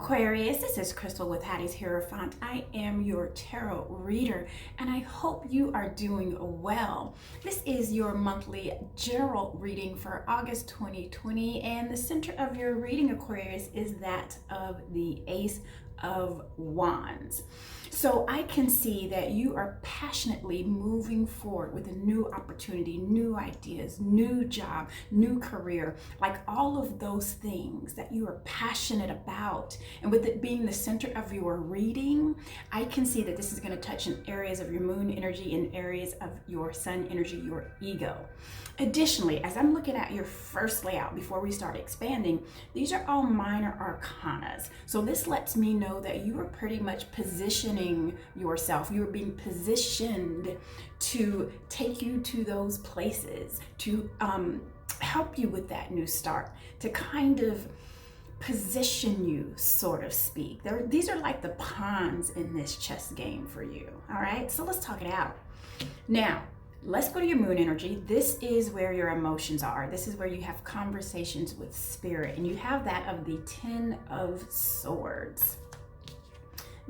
Aquarius, this is Crystal with Hattis Hierophant. I am your tarot reader and I hope you are doing well. This is your monthly general reading for August 2020 and the center of your reading, Aquarius, is that of the Ace of Wands. So I can see that you are passionately moving forward with a new opportunity, new ideas, new job, new career, like all of those things that you are passionate about. And with it being the center of your reading, I can see that this is going to touch in areas of your moon energy and areas of your sun energy, your ego. Additionally, as I'm looking at your first layout before we start expanding, these are all minor arcanas. So this lets me know that you are pretty much positioning yourself. You are being positioned to take you to those places, to help you with that new start, to kind of position you, sort of speak. These are like the pawns in this chess game for you. All right, so let's talk it out. Now, let's go to your moon energy. This is where your emotions are. This is where you have conversations with spirit, and you have that of the Ten of Swords,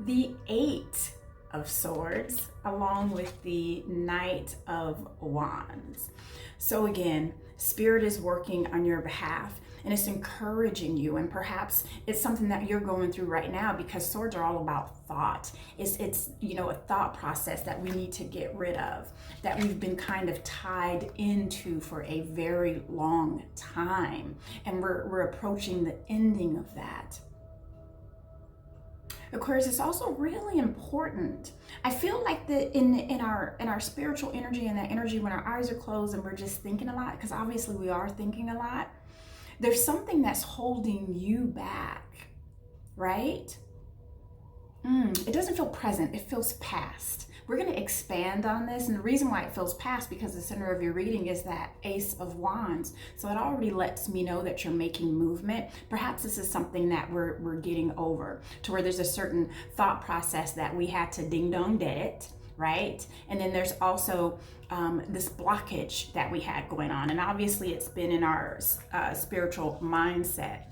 the Eight of Swords, along with the Knight of Wands. So again, spirit is working on your behalf and it's encouraging you, and perhaps it's something that you're going through right now, because swords are all about thought. It's you know, a thought process that we need to get rid of, that we've been kind of tied into for a very long time, and we're approaching the ending of that. Aquarius, it's also really important. I feel like that in our spiritual energy and that energy when our eyes are closed and we're just thinking a lot, because obviously we are thinking a lot, there's something that's holding you back, right? It doesn't feel present, it feels past. We're going to expand on this, and the reason why it feels past, because the center of your reading is that Ace of Wands. So it already lets me know that you're making movement. Perhaps this is something that we're getting over, to where there's a certain thought process that we had to ding dong dead it, right? And then there's also this blockage that we had going on, and obviously it's been in our spiritual mindset,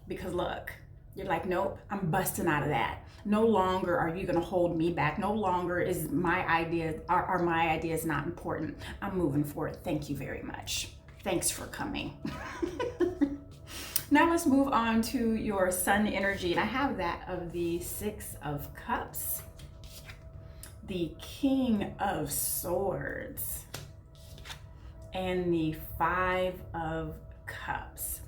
because look, you're like, nope, I'm busting out of that. No longer are you going to hold me back. No longer is my idea, are my ideas not important. I'm moving forward. Thank you very much. Thanks for coming. Now let's move on to your sun energy, and I have that of the Six of Cups, the King of Swords, and the Five of Cups.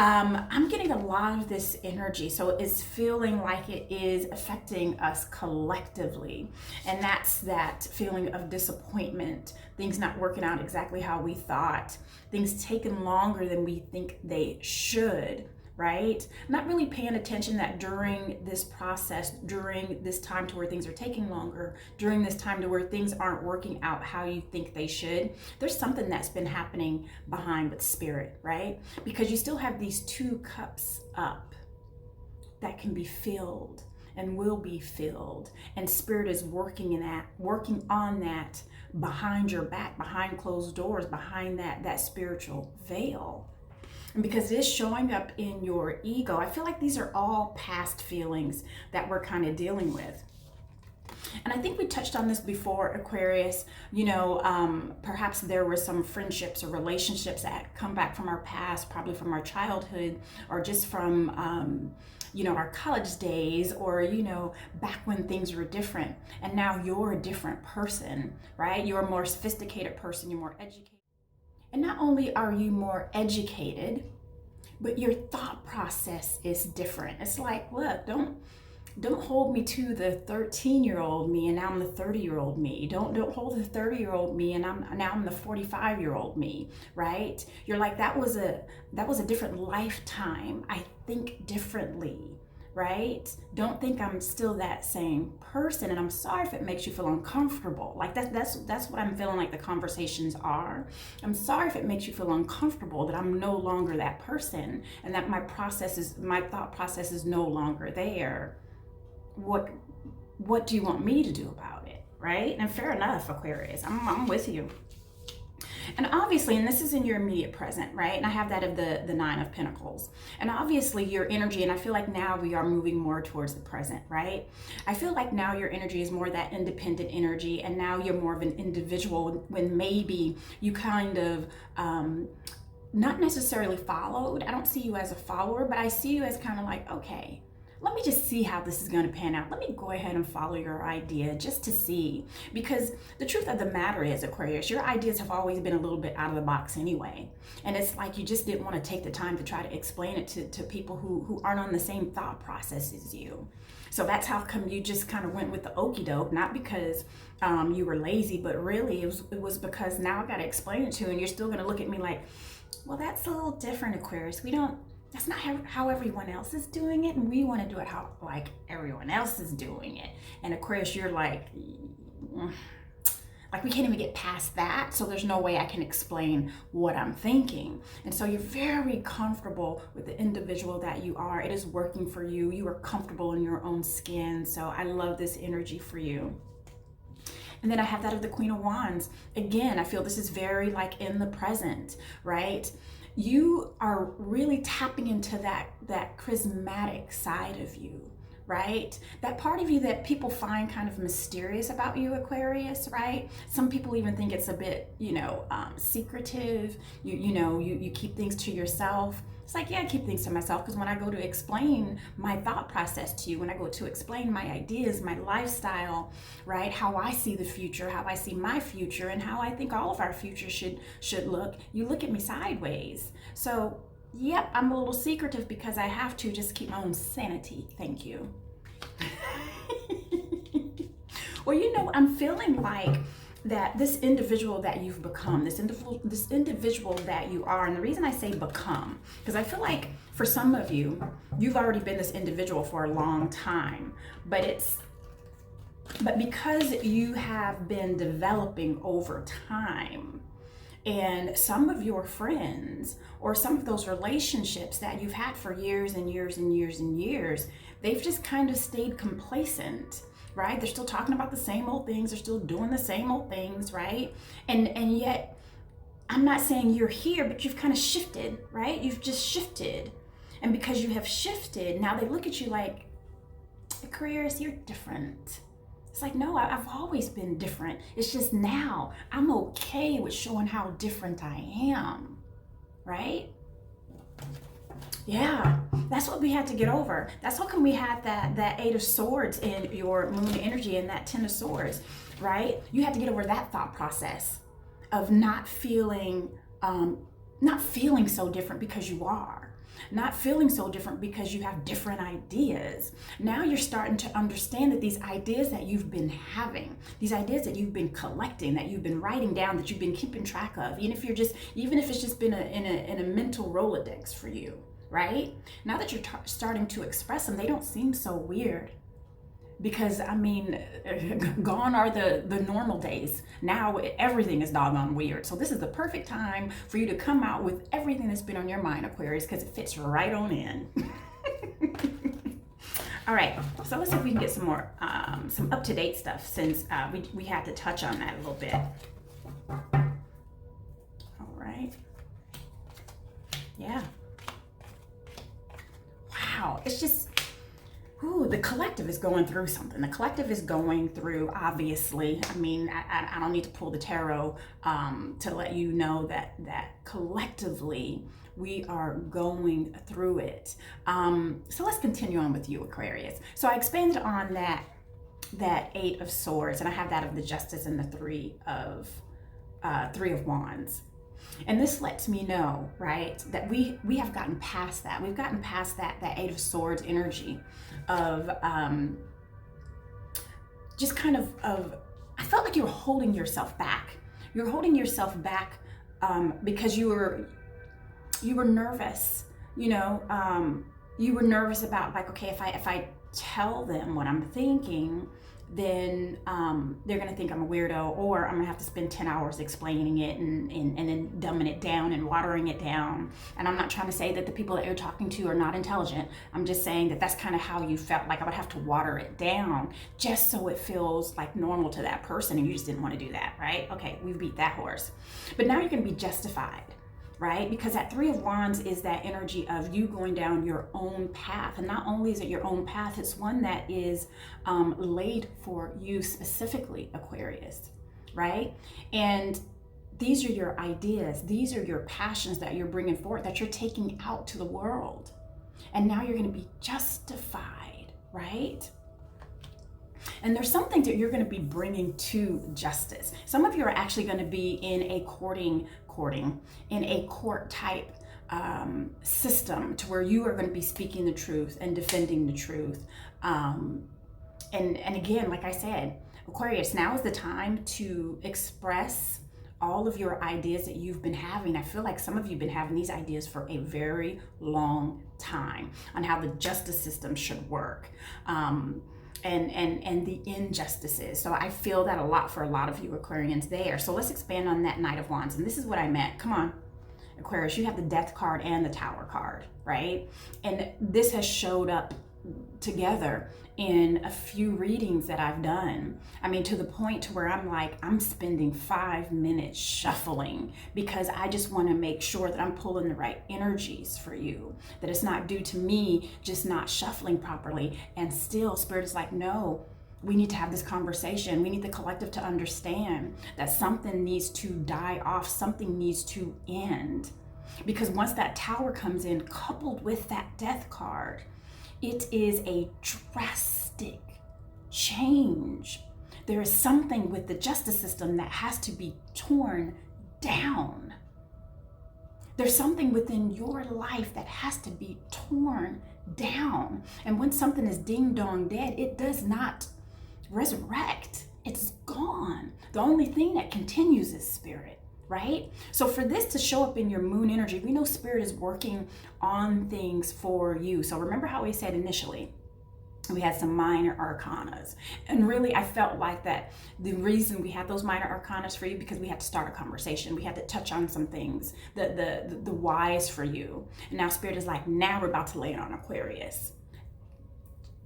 I'm getting a lot of this energy, so it's feeling like it is affecting us collectively, and that's that feeling of disappointment, things not working out exactly how we thought, things taking longer than we think they should, right? Not really paying attention that during this process, during this time to where things are taking longer, during this time to where things aren't working out how you think they should, there's something that's been happening behind with spirit, right? Because you still have these two cups up that can be filled and will be filled, and spirit is working on that behind your back, behind closed doors, behind that spiritual veil. And because it is showing up in your ego, I feel like these are all past feelings that we're kind of dealing with. And I think we touched on this before, Aquarius. You know, perhaps there were some friendships or relationships that come back from our past, probably from our childhood, or just from, you know, our college days, or, you know, back when things were different. And now you're a different person, right? You're a more sophisticated person, you're more educated. And not only are you more educated, but your thought process is different. It's like, look, don't hold me to the 13-year-old me and now I'm the 30-year-old me. Don't hold the 30-year-old me and now I'm the 45-year-old me, right? You're like, that was a different lifetime. I think differently, right? Don't think I'm still that same person, and I'm sorry if it makes you feel uncomfortable. Like that's what I'm feeling like the conversations are. I'm sorry if it makes you feel uncomfortable that I'm no longer that person, and that my thought process is no longer there. What do you want me to do about it, right? And fair enough, Aquarius, I'm with you. And obviously, and this is in your immediate present, right? And I have that of the Nine of Pentacles. And obviously your energy, and I feel like now we are moving more towards the present, right? I feel like now your energy is more that independent energy, and now you're more of an individual when maybe you kind of, not necessarily followed. I don't see you as a follower, but I see you as kind of like, okay, let me just see how this is going to pan out. Let me go ahead and follow your idea just to see. Because the truth of the matter is, Aquarius, your ideas have always been a little bit out of the box anyway. And it's like you just didn't want to take the time to try to explain it to people who aren't on the same thought process as you. So that's how come you just kind of went with the okie doke, not because you were lazy, but really it was because now I got to explain it to you, and you're still going to look at me like, well, that's a little different, Aquarius. That's not how everyone else is doing it, and we want to do it how like everyone else is doing it. And Aquarius, you're like we can't even get past that, so there's no way I can explain what I'm thinking. And so you're very comfortable with the individual that you are. It is working for you. You are comfortable in your own skin. So I love this energy for you. And then I have that of the Queen of Wands. Again, I feel this is very like in the present, right? You are really tapping into that charismatic side of you, right? That part of you that people find kind of mysterious about you, Aquarius, right? Some people even think it's a bit, secretive. You keep things to yourself. It's like, yeah, I keep things to myself because when I go to explain my thought process to you, when I go to explain my ideas, my lifestyle, right, how I see the future, how I see my future, and how I think all of our future should look, you look at me sideways. So, yep, I'm a little secretive because I have to just keep my own sanity. Thank you. Well, I'm feeling like that this individual that you've become, this individual that you are, and the reason I say become, because I feel like for some of you, you've already been this individual for a long time, but because you have been developing over time, and some of your friends or some of those relationships that you've had for years and years and years and years, they've just kind of stayed complacent. Right? They're still talking about the same old things. They're still doing the same old things, right? And yet, I'm not saying you're here, but you've kind of shifted, right? You've just shifted. And because you have shifted, now they look at you like, Aquarius, you're different. It's like, no, I've always been different. It's just now I'm okay with showing how different I am, right? Yeah, that's what we had to get over. That's how come we had that Eight of Swords in your moon energy and that Ten of Swords, right? You had to get over that thought process of not feeling so different because you are. Not feeling so different because you have different ideas. Now you're starting to understand that these ideas that you've been having, these ideas that you've been collecting, that you've been writing down, that you've been keeping track of, even if it's just been in a mental Rolodex for you. Right? Now that you're starting to express them, they don't seem so weird. Because, gone are the normal days. Now everything is doggone weird. So this is the perfect time for you to come out with everything that's been on your mind, Aquarius, because it fits right on in. All right, so let's see if we can get some more, some up-to-date stuff since we had to touch on that a little bit. All right. Yeah. Wow, it's just, the collective is going through something. The collective is going through, obviously, I don't need to pull the tarot to let you know that collectively we are going through it. So let's continue on with you, Aquarius. So I expanded on that Eight of Swords, and I have that of the Justice and the Three of Wands. And this lets me know, right, that we have gotten past that. We've gotten past that Eight of Swords energy of just kind of I felt like you were holding yourself back. You were holding yourself back because you were nervous. You were nervous about like, okay, if I tell them what I'm thinking, then they're going to think I'm a weirdo, or I'm going to have to spend 10 hours explaining it and then dumbing it down and watering it down. And I'm not trying to say that the people that you're talking to are not intelligent. I'm just saying that that's kind of how you felt like I would have to water it down just so it feels like normal to that person, and you just didn't want to do that, right? Okay, we've beat that horse. But now you're going to be justified, right? Because that Three of Wands is that energy of you going down your own path. And not only is it your own path, it's one that is laid for you specifically, Aquarius, right? And these are your ideas. These are your passions that you're bringing forth, that you're taking out to the world. And now you're going to be justified, right? And there's some things that you're going to be bringing to justice. Some of you are actually going to be in a in a court type system, to where you are going to be speaking the truth and defending the truth. And again, like I said, Aquarius, now is the time to express all of your ideas that you've been having. I feel like some of you have been having these ideas for a very long time on how the justice system should work. And the injustices. So I feel that a lot for a lot of you Aquarians there. So let's expand on that Knight of Wands. And this is what I meant. Come on, Aquarius, you have the Death card and the Tower card, right? And this has showed up together in a few readings that I've done. I mean, to the point to where I'm spending 5 minutes shuffling, because I just want to make sure that I'm pulling the right energies for you, that it's not due to me just not shuffling properly. And still Spirit is like, no, we need to have this conversation. We need the collective to understand that something needs to die off. Something needs to end. Because once that Tower comes in, coupled with that Death card, it is a drastic change. There is something with the justice system that has to be torn down. There's something within your life that has to be torn down. And when something is ding dong dead, it does not resurrect. It's gone. The only thing that continues is Spirit. Right? So for this to show up in your moon energy, we know Spirit is working on things for you. So remember how we said initially, we had some minor arcanas. And really, I felt like that the reason we had those minor arcanas for you, because we had to start a conversation. We had to touch on some things, the whys for you. And now Spirit is like, now we're about to lay it on Aquarius.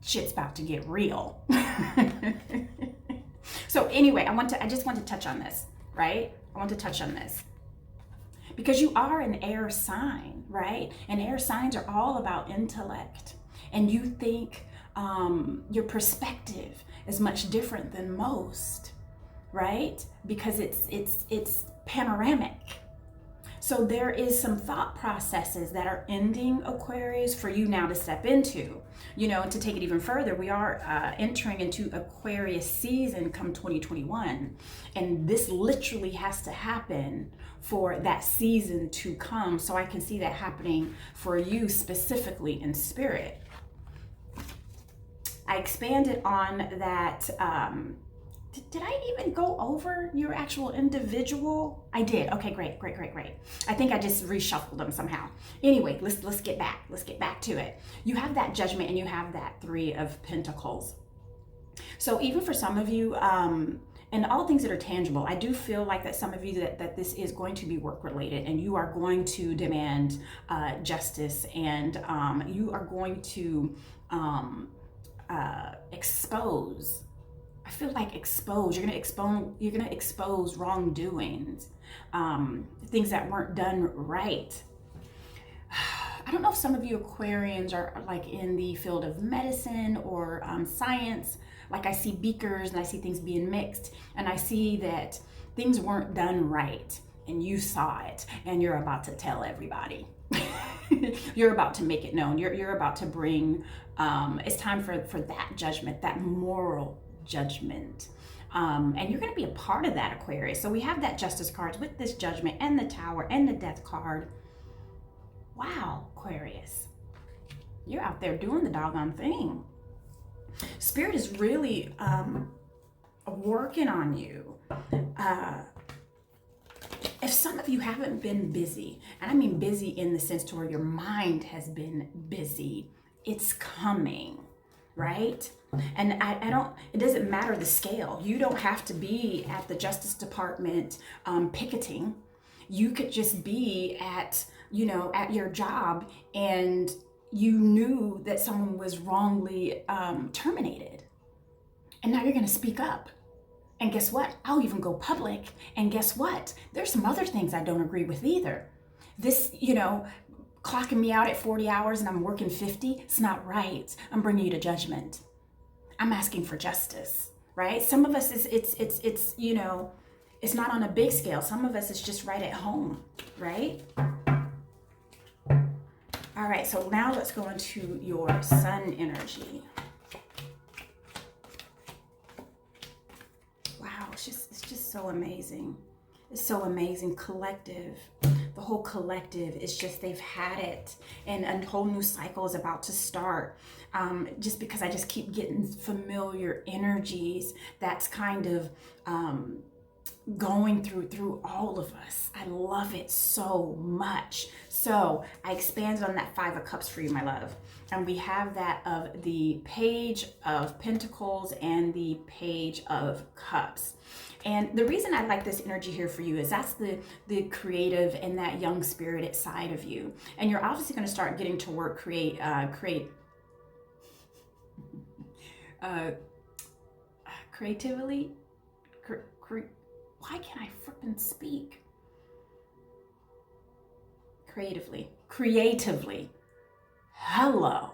Shit's about to get real. So anyway, I just want to touch on this, right? I want to touch on this because you are an air sign, right? And air signs are all about intellect. And you think your perspective is much different than most, right? Because it's panoramic. So there is some thought processes that are ending, Aquarius, for you now to step into. You know, to take it even further, we are entering into Aquarius season come 2021. And this literally has to happen for that season to come. So I can see that happening for you specifically in Spirit. I expanded on that. Did I even go over your actual individual? I did. Okay, great. I think I just reshuffled them somehow. Anyway, let's get back. Let's get back to it. You have that Judgment and you have that Three of Pentacles. So even for some of you, and all things that are tangible, I do feel like that some of you that this is going to be work related, and you are going to demand justice, and you are going to expose. I feel like expose. You're gonna expose wrongdoings, things that weren't done right. I don't know if some of you Aquarians are like in the field of medicine or science. Like I see beakers and I see things being mixed, and I see that things weren't done right, and you saw it, and you're about to tell everybody. You're about to make it known. You're about to bring. It's time for that judgment, that moral judgment, and you're going to be a part of that, Aquarius. So we have that Justice cards with this Judgment and the Tower and the Death card. Wow, Aquarius, you're out there doing the doggone thing. Spirit is really working on you. If some of you haven't been busy, and I mean busy in the sense to where your mind has been busy, it's coming. right? And I don't, it doesn't matter the scale. You don't have to be at the Justice Department picketing. You could just be at, you know, at your job, and you knew that someone was wrongly terminated. And now you're going to speak up. And guess what? I'll even go public. And guess what? There's some other things I don't agree with either. This, you know, clocking me out at 40 hours and I'm working 50, it's not right. I'm bringing you to judgment. I'm asking for justice, right? Some of us it's you know, it's not on a big scale. Some of us it's just right at home, right? All right, so now let's go into your sun energy. Wow, it's just so amazing. It's so amazing. Collective. The whole collective is just, they've had it, and a whole new cycle is about to start. Just because I just keep getting familiar energies that's kind of going through all of us. I love it so much. So I expanded on that 5 of Cups for you, my love. And we have that of the Page of Pentacles and the Page of Cups. And the reason I like this energy here for you is that's the creative and that young spirited side of you. And you're obviously going to start getting to work creatively. Why can't I frippin' speak? Creatively. Hello.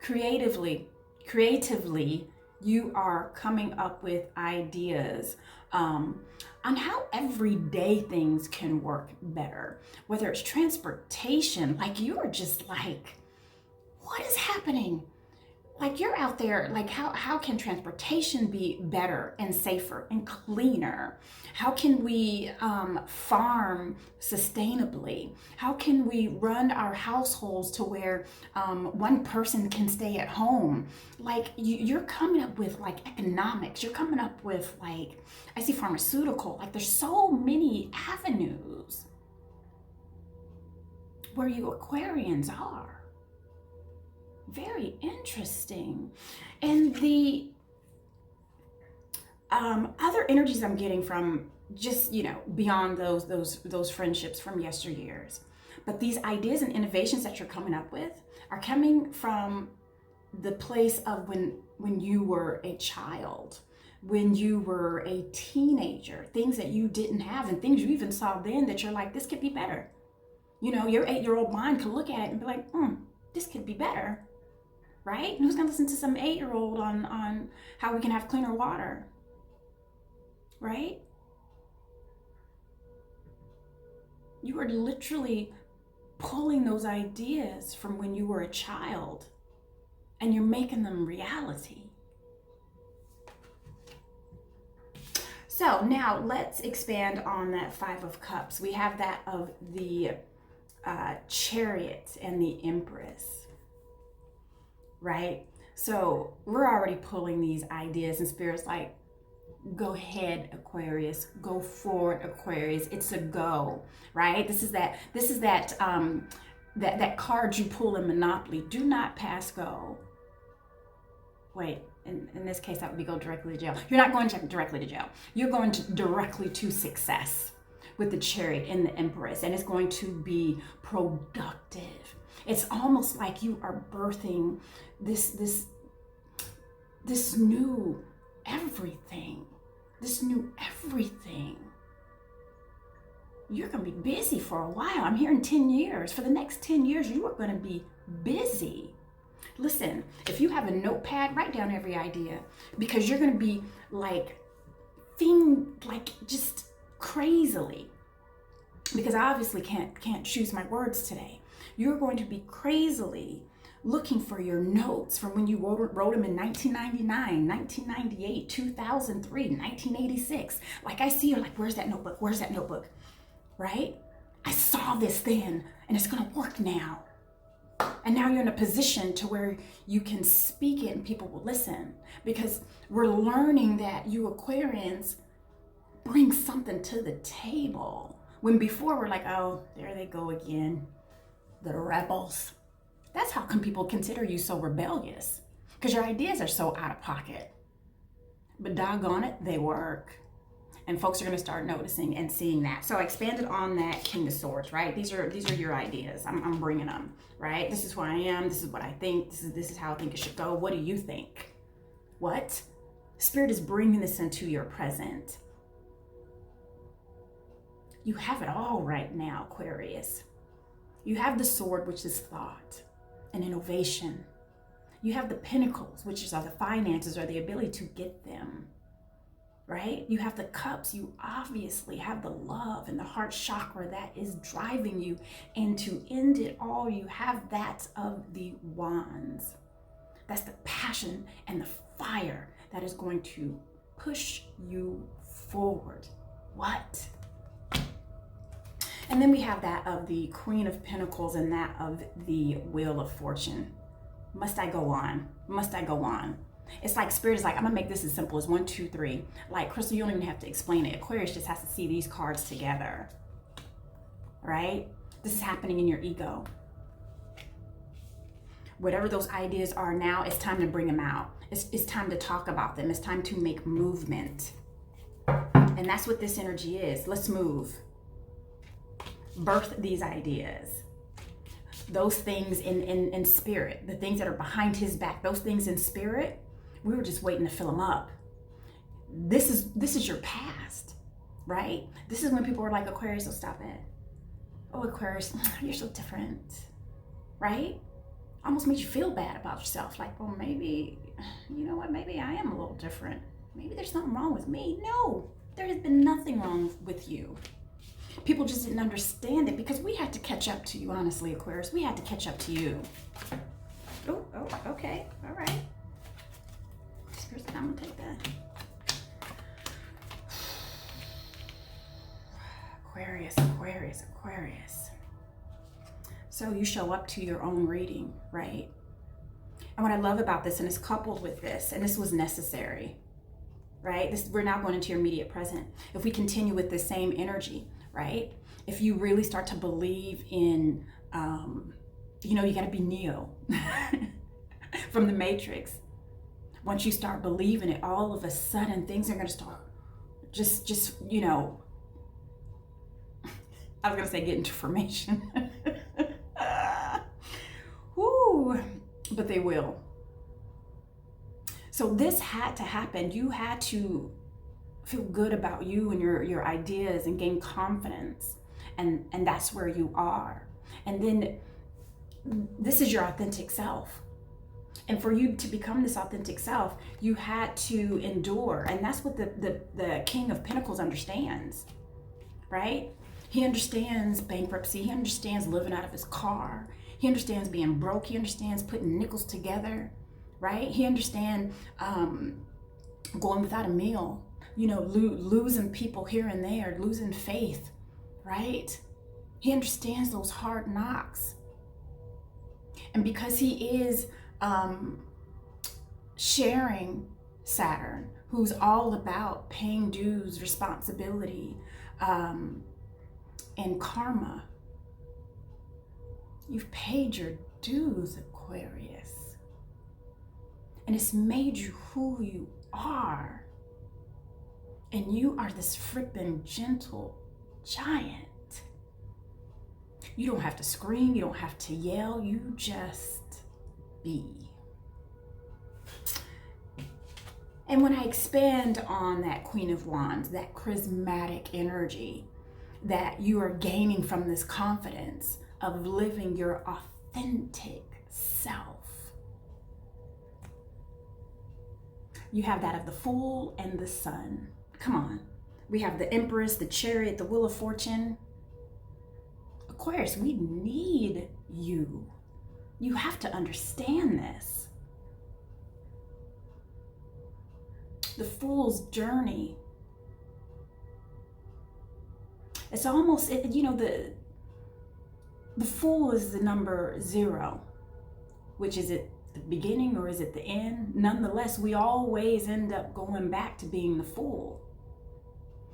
Creatively, you are coming up with ideas on how everyday things can work better. Whether it's transportation, like you are just like, what is happening? Like you're out there, like how can transportation be better and safer and cleaner? How can we farm sustainably? How can we run our households to where one person can stay at home? Like you're coming up with like economics, you're coming up with like, I see pharmaceutical, like there's so many avenues where you Aquarians are. Very interesting. And the other energies I'm getting from just, you know, beyond those friendships from yesteryears, but these ideas and innovations that you're coming up with are coming from the place of when you were a child, when you were a teenager, things that you didn't have and things you even saw then that you're like, this could be better. You know, your 8-year-old mind can look at it and be like, this could be better. Right? Who's gonna listen to some 8-year-old on how we can have cleaner water? Right? You are literally pulling those ideas from when you were a child and you're making them reality. So now let's expand on that 5 of Cups. We have that of the Chariot and the Empress. Right? So we're already pulling these ideas, and Spirit's like, go ahead, Aquarius, go forward, Aquarius. It's a go, right? This is that card you pull in Monopoly. Do not pass go. Wait, in this case, that would be go directly to jail. You're not going directly to jail. You're going directly to success with the Chariot and the Empress, and it's going to be productive. It's almost like you are birthing this new everything. This new everything. You're going to be busy for a while. I'm hearing 10 years. For the next 10 years, you are going to be busy. Listen, if you have a notepad, write down every idea, because you're going to be like just crazily, because I obviously can't choose my words today. You're going to be crazily looking for your notes from when you wrote them in 1999, 1998, 2003, 1986. Like I see, you're like, where's that notebook? Where's that notebook? Right? I saw this then, and it's going to work now. And now you're in a position to where you can speak it and people will listen, because we're learning that you Aquarians bring something to the table. When before we're like, oh, there they go again. The rebels. That's how come people consider you so rebellious, because your ideas are so out of pocket. But doggone it, they work. And folks are going to start noticing and seeing that. So I expanded on that King of Swords, right? These are your ideas. I'm bringing them, right? This is who I am. This is what I think. This is how I think it should go. What do you think? What? Spirit is bringing this into your present. You have it all right now, Aquarius. You have the sword, which is thought and innovation. You have the pentacles, which are the finances or the ability to get them. Right? You have the cups. You obviously have the love and the heart chakra that is driving you. And to end it all, you have that of the wands. That's the passion and the fire that is going to push you forward. What? And then we have that of the Queen of Pentacles and that of the Wheel of Fortune. Must I go on? Must I go on? It's like Spirit is like, I'm gonna make this as simple as 1, 2, 3. Like, Crystal, you don't even have to explain it. Aquarius just has to see these cards together, right? This is happening in your ego. Whatever those ideas are now, it's time to bring them out. It's time to talk about them. It's time to make movement. And that's what this energy is. Let's move. Birth these ideas. Those things in spirit, the things that are behind his back, those things in spirit, we were just waiting to fill them up. This is your past, right? This is when people were like, Aquarius, oh, stop it. Oh, Aquarius, you're so different, right? Almost made you feel bad about yourself. Like, well, maybe, you know what? Maybe I am a little different. Maybe there's something wrong with me. No, there has been nothing wrong with you. People just didn't understand it because we had to catch up to you, honestly, Aquarius. We had to catch up to you. Oh, okay, all right. I'm gonna take that. Aquarius, Aquarius, Aquarius. So you show up to your own reading, right? And what I love about this, and it's coupled with this, and this was necessary, right? We're now going into your immediate present. If we continue with the same energy, right? If you really start to believe in, you know, you got to be Neo from the Matrix. Once you start believing it, all of a sudden things are going to start just, you know, I was going to say get into formation. Woo, but they will. So this had to happen. You had to feel good about you and your ideas and gain confidence. And that's where you are. And then this is your authentic self. And for you to become this authentic self, you had to endure. And that's what the King of Pentacles understands, right? He understands bankruptcy. He understands living out of his car. He understands being broke. He understands putting nickels together, right? He understands going without a meal, you know, losing people here and there, losing faith, right? He understands those hard knocks. And because he is sharing Saturn, who's all about paying dues, responsibility, and karma. You've paid your dues, Aquarius. And it's made you who you are. And you are this frippin' gentle giant. You don't have to scream, you don't have to yell, you just be. And when I expand on that Queen of Wands, that charismatic energy that you are gaining from this confidence of living your authentic self, you have that of the Fool and the Sun. Come on. We have the Empress, the Chariot, the Wheel of Fortune. Aquarius, we need you. You have to understand this. The Fool's journey. It's almost, you know, the Fool is the number 0, which is it the beginning or is it the end? Nonetheless, we always end up going back to being the Fool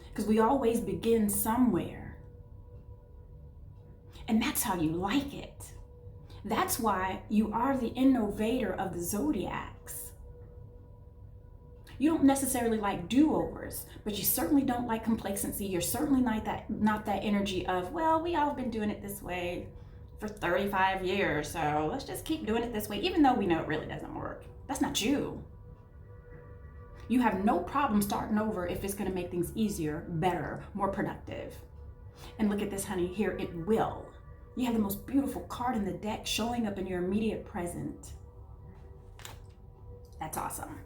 because we always begin somewhere. And that's how you like it. That's why you are the innovator of the zodiacs. You don't necessarily like do-overs, but you certainly don't like complacency. You're certainly not that energy of, well, we all been doing it this way for 35 years, so let's just keep doing it this way, even though we know it really doesn't work. That's not you. You have no problem starting over if it's gonna make things easier, better, more productive. And look at this, honey, here it will. You have the most beautiful card in the deck showing up in your immediate present. That's awesome.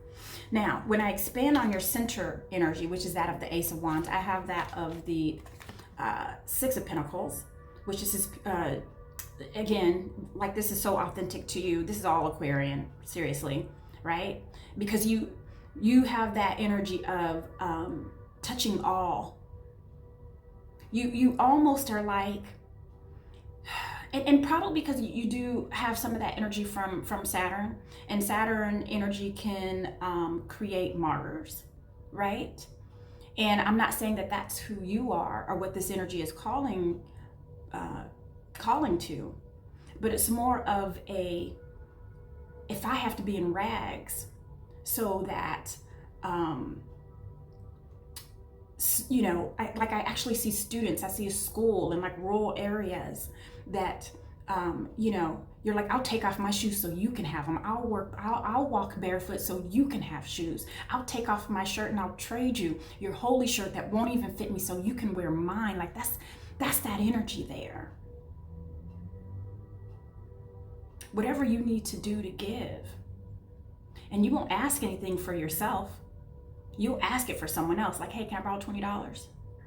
Now, when I expand on your center energy, which is that of the Ace of Wands, I have that of the Six of Pentacles, which is, again, like this is so authentic to you. This is all Aquarian, seriously, right? Because you have that energy of touching all. You almost are like, and probably because you do have some of that energy from Saturn, and Saturn energy can create martyrs, right? And I'm not saying that that's who you are or what this energy is calling to, but it's more of a, if I have to be in rags so that you know, I actually see students, I see a school in like rural areas that, you know, you're like, I'll take off my shoes so you can have them. I'll walk barefoot so you can have shoes. I'll take off my shirt and I'll trade you your holy shirt that won't even fit me so you can wear mine. Like that's that energy there. Whatever you need to do to give. And you won't ask anything for yourself. You'll ask it for someone else. Like, hey, can I borrow $20?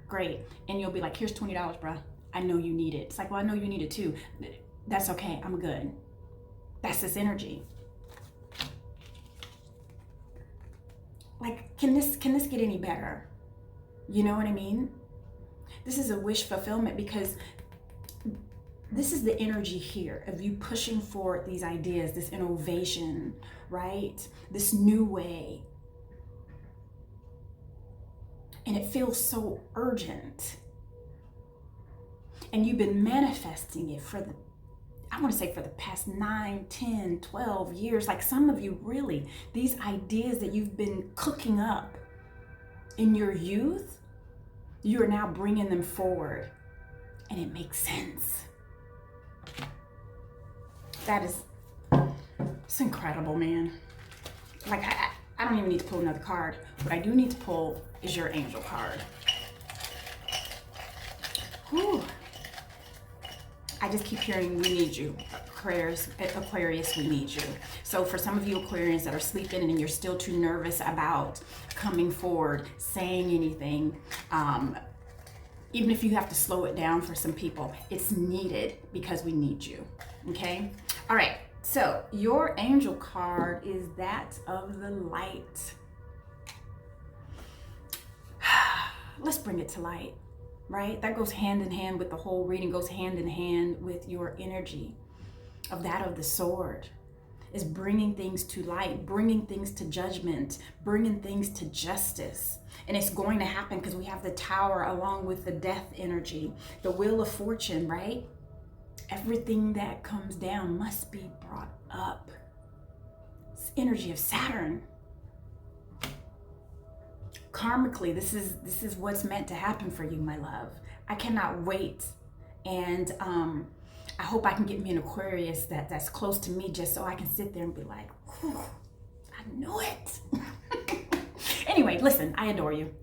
Great. And you'll be like, here's $20, bruh. I know you need it. It's like, well, I know you need it too. That's okay. I'm good. That's this energy. Like, can this get any better? You know what I mean? This is a wish fulfillment because this is the energy here of you pushing for these ideas, this innovation, right? This new way. And it feels so urgent. And you've been manifesting it for I want to say for the past 9, 10, 12 years. Like some of you really, these ideas that you've been cooking up in your youth, you are now bringing them forward. And it makes sense. It's incredible, man. Like I don't even need to pull another card. What I do need to pull is your angel card. Whew. I just keep hearing, we need you. Aquarius, we need you. So for some of you Aquarians that are sleeping and you're still too nervous about coming forward, saying anything, even if you have to slow it down for some people, it's needed because we need you, okay? All right, so your angel card is that of the light. Let's bring it to light, right? That goes hand in hand with the whole reading, goes hand in hand with your energy of that of the sword. Is bringing things to light, bringing things to judgment, bringing things to justice. And it's going to happen because we have the tower along with the death energy, the wheel of fortune, right? Everything that comes down must be brought up. It's energy of Saturn. Karmically, this is what's meant to happen for you, my love. I cannot wait. And I hope I can get me an Aquarius that's close to me just so I can sit there and be like, whew, I knew it. Anyway, listen, I adore you.